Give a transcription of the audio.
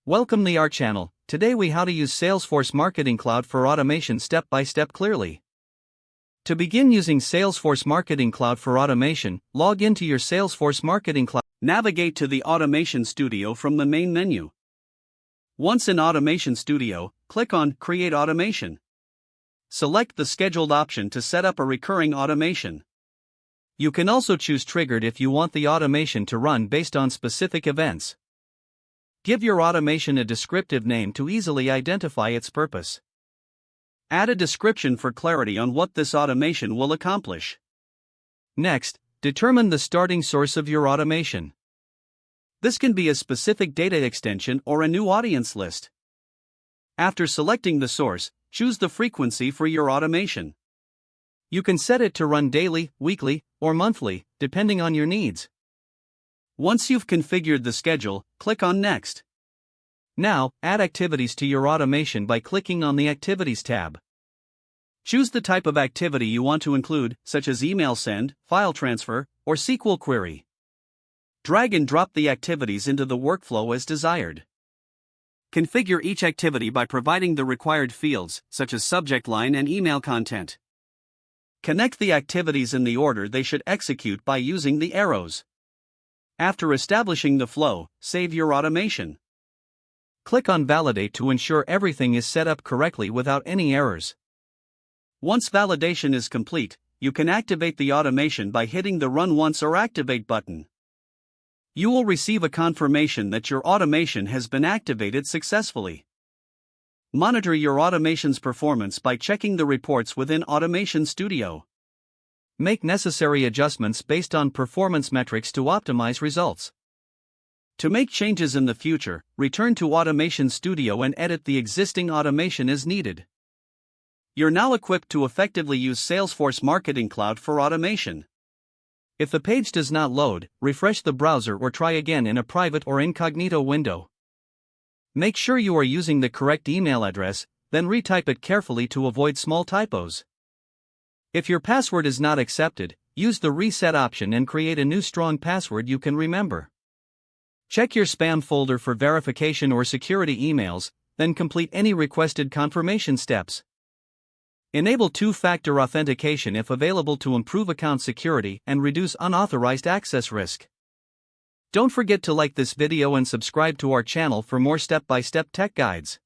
Welcome to our channel. Today we how to use Salesforce Marketing Cloud for automation step by step clearly. To begin using Salesforce Marketing Cloud for automation, log into your Salesforce Marketing Cloud. Navigate to the Automation Studio from the main menu. Once in Automation Studio, click on Create Automation. Select the Scheduled option to set up a recurring automation. You can also choose Triggered if you want the automation to run based on specific events. Give your automation a descriptive name to easily identify its purpose. Add a description for clarity on what this automation will accomplish. Next, determine the starting source of your automation. This can be a specific data extension or a new audience list. After selecting the source, choose the frequency for your automation. You can set it to run daily, weekly, or monthly, depending on your needs. Once you've configured the schedule, click on Next. Now, add activities to your automation by clicking on the Activities tab. Choose the type of activity you want to include, such as email send, file transfer, or SQL query. Drag and drop the activities into the workflow as desired. Configure each activity by providing the required fields, such as subject line and email content. Connect the activities in the order they should execute by using the arrows. After establishing the flow, save your automation. Click on Validate to ensure everything is set up correctly without any errors. Once validation is complete, you can activate the automation by hitting the Run Once or Activate button. You will receive a confirmation that your automation has been activated successfully. Monitor your automation's performance by checking the reports within Automation Studio. Make necessary adjustments based on performance metrics to optimize results. To make changes in the future, return to Automation Studio and edit the existing automation as needed. You're now equipped to effectively use Salesforce Marketing Cloud for automation. If the page does not load, refresh the browser or try again in a private or incognito window. Make sure you are using the correct email address, then retype it carefully to avoid small typos. If your password is not accepted, use the Reset option and create a new strong password you can remember. Check your spam folder for verification or security emails, then complete any requested confirmation steps. Enable two-factor authentication if available to improve account security and reduce unauthorized access risk. Don't forget to like this video and subscribe to our channel for more step-by-step tech guides.